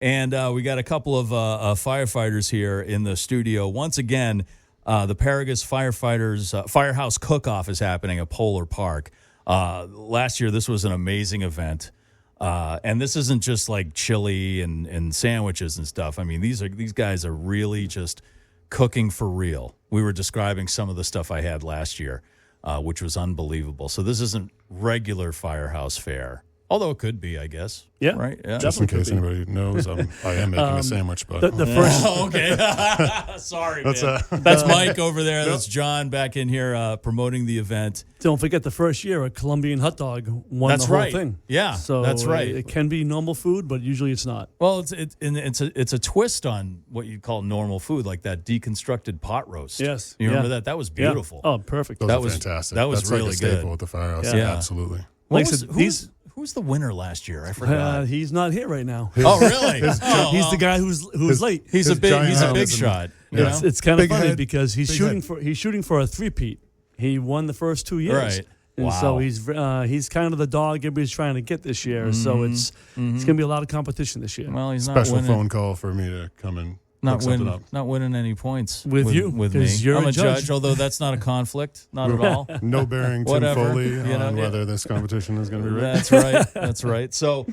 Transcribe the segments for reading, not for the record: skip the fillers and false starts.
And we got a couple of firefighters here in the studio. Once again, the Paragus Firehouse Cook-Off is happening at Polar Park. Last year, this was an amazing event. And this isn't just like chili and sandwiches and stuff. I mean, these guys are really just cooking for real. We were describing some of the stuff I had last year, which was unbelievable. So this isn't regular Firehouse fare. Although it could be, I guess. Yeah. Right? Yeah. Just in case anybody knows, I am making a sandwich. But The first, okay. Sorry, man. That's Mike over there. That's John back in here promoting the event. don't forget the first year, a Colombian hot dog won That's the whole right. thing. Yeah, so that's right. It can be normal food, but usually it's not. Well, it's a twist on what you call normal food, like that deconstructed pot roast. Yes. You remember that? That was beautiful. Yeah. Oh, perfect. those that are was fantastic. that was That's really like a staple good. at the Firehouse. Yeah. Absolutely. Like I said, Who was the winner last year? I forgot. he's not here right now. Oh, really? He's the guy who's late. He's a his big giant shot. You know? It's kind of Big funny head, because he's big shooting for a three-peat. He won the first 2 years. Right. And Wow. so he's kind of the dog everybody's trying to get this year. So it's going to be a lot of competition this year. Well, he's not Special winning. phone call for me to come and hook something up. Not winning any points With you, with me. 'cause you're I'm a a judge, judge. although that's not a conflict, not at all. No bearing Tim Whatever, Foley you know, on yeah. whether this competition is going to be right. That's right. That's right. So,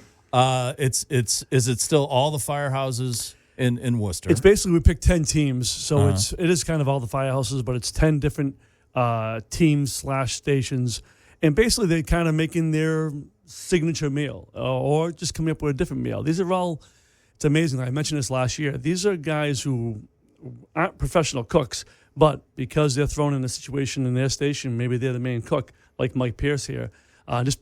is it still all the firehouses in Worcester? It's basically we picked 10 teams, so it is kind of all the firehouses, but it's 10 different teams / stations, and basically they're kind of making their signature meal or just coming up with a different meal. These are all. It's amazing. I mentioned this last year. These are guys who aren't professional cooks, but because they're thrown in a situation in their station, maybe they're the main cook, like Mike Pierce here, just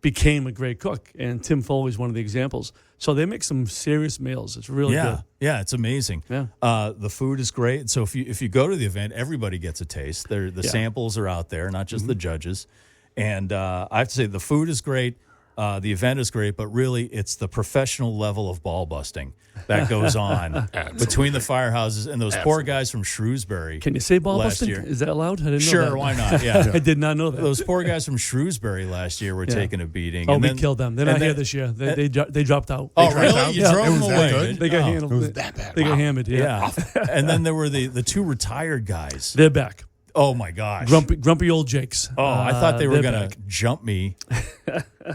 became a great cook. And Tim Foley is one of the examples. So they make some serious meals. It's really good. Yeah, it's amazing. Yeah. The food is great. So if you go to the event, everybody gets a taste. The samples are out there, not just the judges. And I have to say the food is great. The event is great, but really it's the professional level of ball busting that goes on between the firehouses and those poor guys from Shrewsbury. Can you say ball last busting? year. Is that allowed? I didn't know Sure, that. why not? Yeah. I did not know that. Those poor guys from Shrewsbury last year were taking a beating. Oh, and we then, killed them. They're not here this year. They dropped out. Oh, They dropped really? out. You Yeah. drove It them was that away? good? They got Oh. handled. It was that bad. They got Wow. hammered. Yeah. And then there were the two retired guys. They're back. Oh, my gosh. Grumpy old Jakes. Oh, I thought they were they're going to back. jump me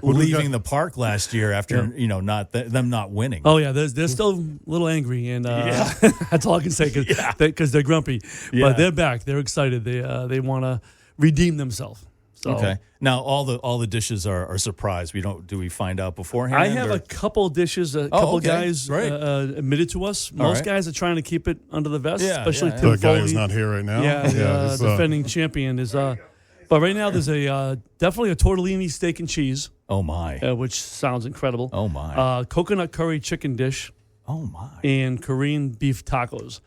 leaving the park last year after, them not winning. Oh yeah, they're still a little angry, and that's all I can say because they're grumpy. Yeah. But they're back. They're excited. They want to redeem themselves. So Okay. Now all the dishes are surprise. Do we find out beforehand? I have or? a couple dishes. A couple okay. guys Great. admitted to us. Most right. guys are trying to keep it under the vest, Yeah, especially yeah, Tim The guy Foley. who's not here right now. Yeah, he's, defending champion is. But right now there's a definitely a tortellini steak and cheese, Oh my. which sounds incredible. Oh my. Coconut curry chicken dish. Oh my. And Korean beef tacos.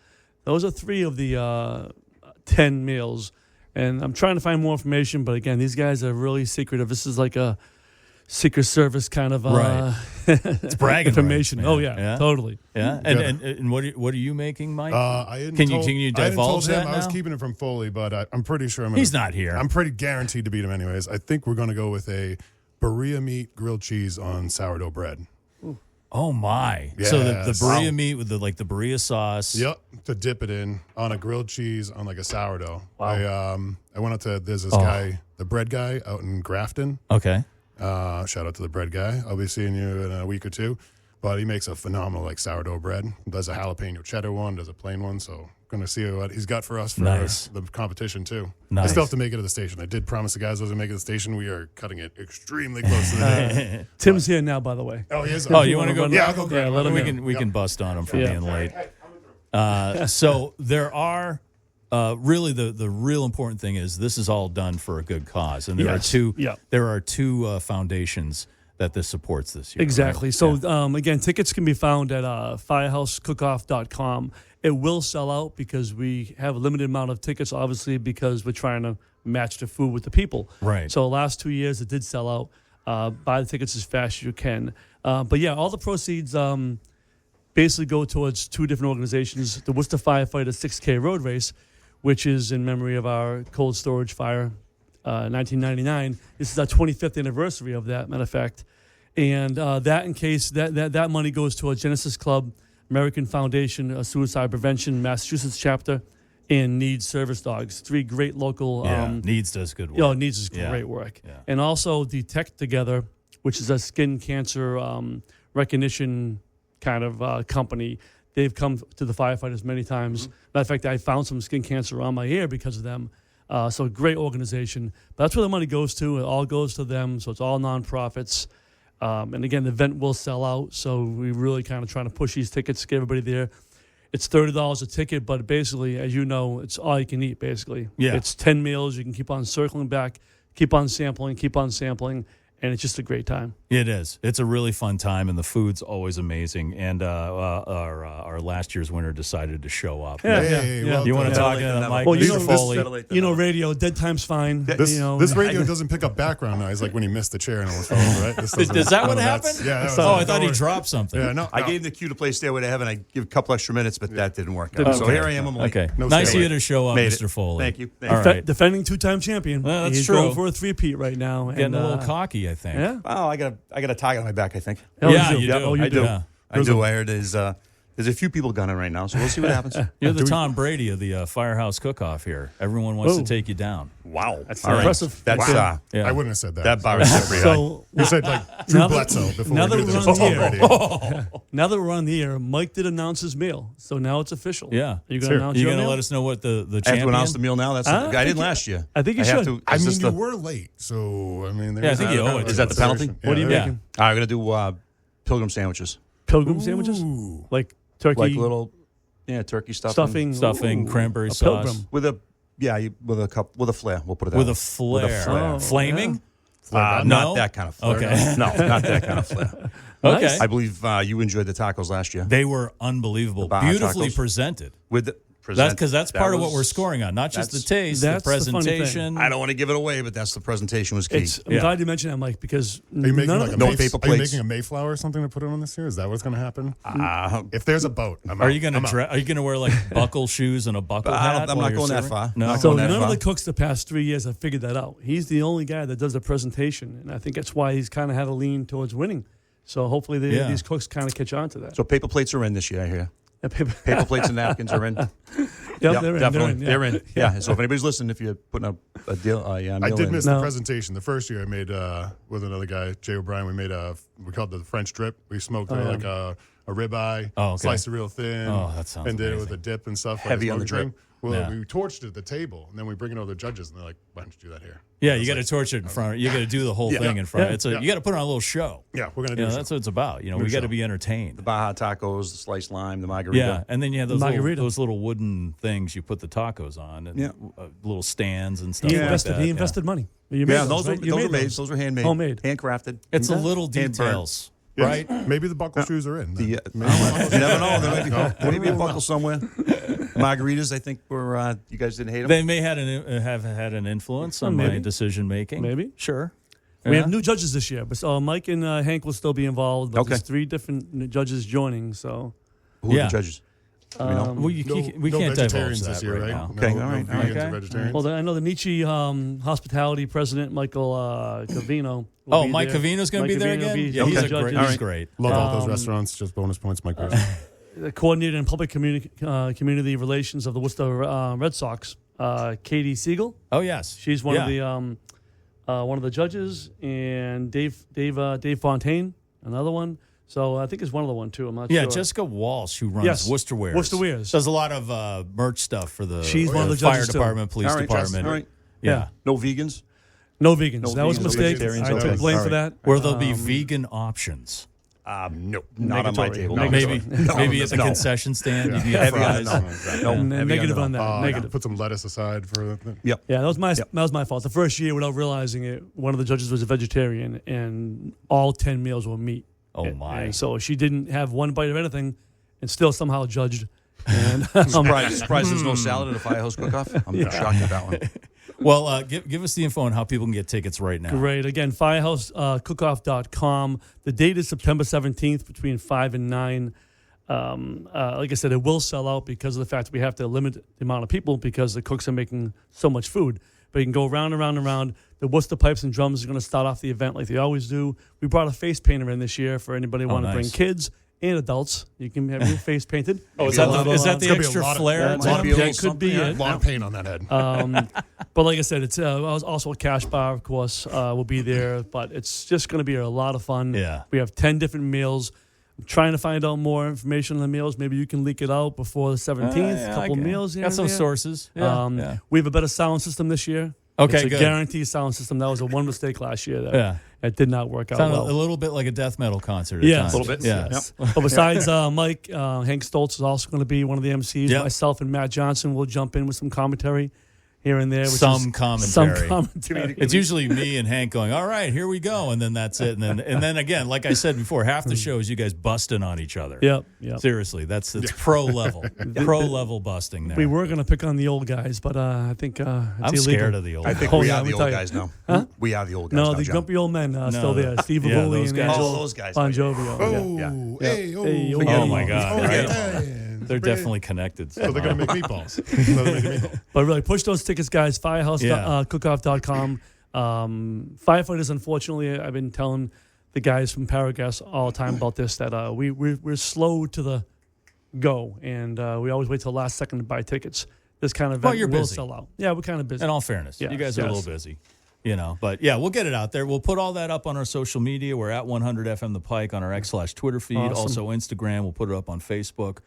Those are 3 of the 10 meals. And I'm trying to find more information, but again, these guys are really secretive. This is like a Secret Service kind of Right. It's bragging information. rights, man. Oh yeah, totally. Yeah. And what are you making, Mike? I hadn't Can told, you I hadn't divulge told him. that I was now? keeping it from Foley, but I'm pretty sure He's not here. I'm pretty guaranteed to beat him anyways. I think we're going to go with a burrito meat grilled cheese on sourdough bread. Oh my. So the Yes. burrito Wow. meat with the burrito sauce. Yep, to dip it in on a grilled cheese on like a sourdough. Wow. I went out to there's this guy, the bread guy out in Grafton. Okay. Shout out to the bread guy. I'll be seeing you in a week or two. But he makes a phenomenal sourdough bread. Does a jalapeno cheddar one, does a plain one. So going to see what he's got for us for Nice. the competition too. Nice. I still have to make it to the station. I did promise the guys I was going to make it to the station. We are cutting it extremely close to the day. Tim's here now, by the way. Oh, he is. Oh, you want to go? Yeah, I'll go grab let him we in. can bust on him for Yeah. being late. So there are really the real important thing is this is all done for a good cause, and there Yes. are two foundations that this supports this year. Exactly. right? So, again, tickets can be found at firehouseCookoff.com. It will sell out because we have a limited amount of tickets, obviously, because we're trying to match the food with the people. Right. So, the last 2 years, it did sell out. Buy the tickets as fast as you can. But, yeah, all the proceeds basically go towards 2 different organizations. The Worcester Firefighter 6K Road Race, which is in memory of our cold storage fire, 1999. This is our 25th anniversary of that, matter of fact. And that in case that money goes to a Genesis Club, American Foundation, a Suicide Prevention, Massachusetts chapter, and Needs Service Dogs. 3 great local. Needs does good work. Needs is great work. Yeah. And also Detect Together, which is a skin cancer recognition kind of company. They've come to the firefighters many times. Matter of fact, I found some skin cancer on my ear because of them. So great organization. But that's where the money goes to. It all goes to them. So it's all nonprofits. And again, the event will sell out. So we really kind of trying to push these tickets, get everybody there. It's $30 a ticket, but basically, as you know, it's all you can eat, basically. Yeah. It's 10 meals. You can keep on circling back, keep on sampling, and it's just a great time. It is. It's a really fun time, and the food's always amazing. And our last year's winner decided to show up. Hey, well You want to done. talk to Mike? Well, Mr. Foley? Radio, dead time's fine. This radio doesn't pick up background noise like when he missed the chair and almost fell over, right? Is that what happened? Yeah. I thought he dropped something. Yeah, no. I gave him the cue to play Stairway to Heaven. I give a couple extra minutes, but that didn't work out. Okay. So here I am. I'm late. Okay. No Nice of stairway. you to show up, Made Mr. it. Foley. Thank you. All right. Defending 2-time champion. Well, that's He's true. going for a 3-peat right now. Getting a little cocky, I think. Yeah. Oh, I got a target on my back, I think. Yeah, you you do. do. Oh, you I do. Yeah. I do. I heard there's a few people gunning right now, so we'll see what happens. You're the Tom Brady of the Firehouse cook-off here. Everyone wants to Whoa. take you down. Wow. That's All right. impressive. That's Wow. Yeah. I wouldn't have said that. that bar is pretty high. So You said like Drew Now that- Bledsoe before now we that did we're this. on the Already. now that we're on the air, Mike did announce his meal, so now it's official. Yeah. Are you going Sure. to announce Are you your going to meal? let us know what the I have champion? to announce the meal now. That's I I think didn't last year. I think you have should. to. I is mean, this you the- were late, so I mean, Yeah, I think you owe it to Is that the penalty? What are you Yeah. making? All right, I'm gonna do pilgrim sandwiches, Pilgrim sandwiches? Ooh. Like turkey like little, turkey stuffing, Stuffing, cranberry a sauce. pilgrim. with a with a flair. We'll put it that With way. a flare. Oh, Flaming? Not No? that kind of flair. Okay. No, not that kind of flair. Okay. Nice. I believe you enjoyed the tacos last year. They were unbelievable. Baja Beautifully tacos. presented. With the That's because that's that part of what was- we're scoring on. Not just the that's- taste, the that's the funny thing. presentation. I don't want to give it away, but that's the presentation was key. I'm Yeah. glad you mentioned that, Mike, because Are you making none like of a the, No Mayf- paper Are you plates. making a Mayflower or something to put it on this year? Is that what's going to happen? Uh, If there's a boat, I'm Are out. you going I'm out. to Are you going to wear like buckle shoes and a buckle hat? I'm while not you're going that serving? far. No. Not so going that none of far. the cooks the past 3 years have figured that out. He's the only guy that does the presentation, and I think that's why he's kind of had a lean towards winning. So hopefully Yeah. these cooks kind of catch on to that. So paper plates are in this year, I hear. Paper plates and napkins are in. Yep, they're in, definitely. they're in, yeah. Yeah. So if anybody's listening, if you're putting up a deal, I meal did in. miss No. the presentation. The first year I made with another guy, Jay O'Brien. We called it the French drip. We smoked like a ribeye, sliced it real thin, Oh, that sounds and did it amazing. with a dip and stuff. Heavy like a on the smoking drip. thing. Well, Yeah. we torched it at the table, and then we bring it over to the judges, and they're like, "Why don't you do that here?" Yeah, you got to torch it in front. You got to do the whole thing in front. Yeah. It's you got to put on a little show. Yeah, we're gonna do. You know, a that's show. what it's about. You know, we got to be entertained. The Baja tacos, the sliced lime, the margarita. Yeah, and then you have Margarita. those little wooden things you put the tacos on, and Yeah. little stands and stuff He like invested. that. He yeah. invested money. You made Yeah, those right? were You those were made. those. Those were handmade, Homemade. handcrafted. It's the little Hand burnt. details, Yes. right? Maybe the buckle shoes are in. The, Maybe you never know. There may be a buckle somewhere. Margaritas, I think, were you guys didn't hate them. They may have had an influence on my Maybe. decision making. Maybe. Sure. We have new judges this year, but Mike and Hank will still be involved. But Okay. there's 3 different new judges joining. So Who are Yeah. the judges? We know. Well, we no can't divulge vegetarians that this year, right? now. Okay, No, all right, no all vegans right. or vegetarians. well, I know the Nietzsche Hospitality President Michael Cavino. will Oh, be Mike there. Cavino's going to be Mike there Cavino will again. be- Yeah, he's one a of the great. judges. He's great. Love all those restaurants. Just bonus points, Mike. Pierce. The coordinator in public community relations of the Worcester Red Sox, Katie Siegel. Oh yes, She's one Yeah. of the judges, and Dave Fontaine, another one. So I think it's one other one too. I'm not Yeah, sure. Jessica Walsh, who runs Yes, Worcester Wares. Worcester Wares. Does a lot of merch stuff for the She's one of the fire judges, too. department, police All right, department. all right. Yeah. No vegans. No vegans. No that was a vegans, no mistake. vegetarians, I okay. took blame All for right. that. Where there'll be vegan options. No, not on my Negatory. table. No, Maybe No, maybe at the no. concession stand you can get Heavy on fries. the no. And heavy negative on on the that. Negative. Put some lettuce aside for. Yep. Yeah, that was my fault. The first year, without realizing it, one of the judges was a vegetarian, and all 10 meals were meat. Oh And- my! And so she didn't have one bite of anything, and still somehow judged. And Surprised there's no salad at a Firehouse cook-off. I'm shocked at that one. Well, give us the info on how people can get tickets right now. Great. Again, firehouseCookoff.com. The date is September 17th between 5 and 9. Like I said, it will sell out because of the fact that we have to limit the amount of people because the cooks are making so much food. But you can go round and round and round. The Worcester Pipes and Drums are going to start off the event like they always do. We brought a face painter in this year for anybody who want to bring kids and adults. You can have your face painted. Is that the extra flair? That could be it. A lot of paint on that head. But like I said, it's also a cash bar, of course, will be there. But it's just going to be a lot of fun. Yeah. We have 10 different meals. I'm trying to find out more information on the meals. Maybe you can leak it out before the 17th. A couple meals here. Got some sources. Yeah. We have a better sound system this year. Okay, it's a good. guaranteed sound system. That was a one mistake last year that did not work out well. A little bit like a death metal concert. Yes. A little bit. Yeah. But besides Mike, Hank Stoltz is also going to be one of the MCs. Yep. Myself and Matt Johnson will jump in with some commentary here and there. Some commentary. commentary. It's usually me and Hank going, all right, here we go. And then that's it. And then again, like I said before, half the show is you guys busting on each other. Yep. Seriously, it's pro level. Pro level busting there. We were going to pick on the old guys, but I think it's I'm illegal. scared of the old I guys. think we are the old guys now. Huh? We are the old guys No, now, the John. grumpy old men still there. Steve Avoli and guys. Angelo those guys. Bon Jovi. Oh, hey, oh. Hey, Oh, my God. Right? Hey. They're definitely connected. So they're going to make meatballs. They're making meatballs. But really, push those tickets, guys. FirehouseCookoff.com. Firefighters, unfortunately, I've been telling the guys from Paragus all the time about this, that we're slow to the go, and we always wait till the last second to buy tickets. This kind of event you're will busy. sell out. Yeah, we're kind of busy. In all fairness, Yes, you guys are a yes. little busy. But yeah, we'll get it out there. We'll put all that up on our social media. We're at 100 FM The Pike on our X/Twitter feed. Awesome. Also Instagram. We'll put it up on Facebook.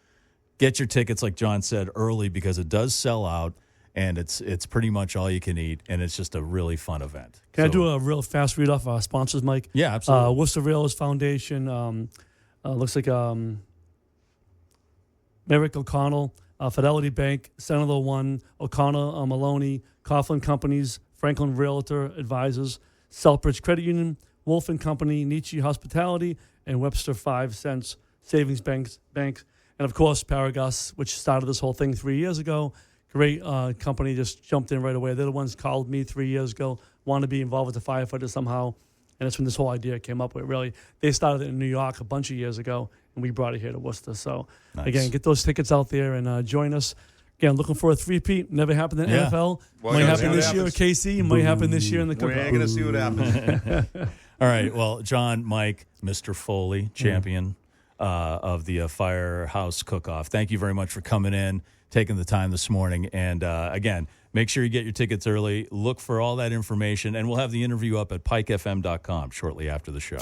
Get your tickets, like John said, early because it does sell out, and it's pretty much all you can eat, and it's just a really fun event. Can I do a real fast read off our sponsors, Mike? Yeah, absolutely. Worcester Railers Foundation. Looks like Merrick O'Connell, Fidelity Bank, Senator One, O'Connell Maloney, Coughlin Companies, Franklin Realtor Advisors, Southbridge Credit Union, Wolf and Company, Nietzsche Hospitality, and Webster 5 Cents Savings Banks. And, of course, Paragus, which started this whole thing 3 years ago. Great company, just jumped in right away. They're the ones called me 3 years ago, wanted to be involved with the firefighters somehow. And that's when this whole idea came up with, really. They started it in New York a bunch of years ago, and we brought it here to Worcester. So, Again, get those tickets out there and join us. Again, looking for a three-peat. Never happened in NFL. Well, might yeah, happen see this what year with happens. KC. Might happen this year in the We're Cook-Off. going to see what happens. All right. Well, John, Mike, Mr. Foley, champion of the Firehouse Cook-Off. Thank you very much for coming in, taking the time this morning. And, again, make sure you get your tickets early. Look for all that information. And we'll have the interview up at pikefm.com shortly after the show.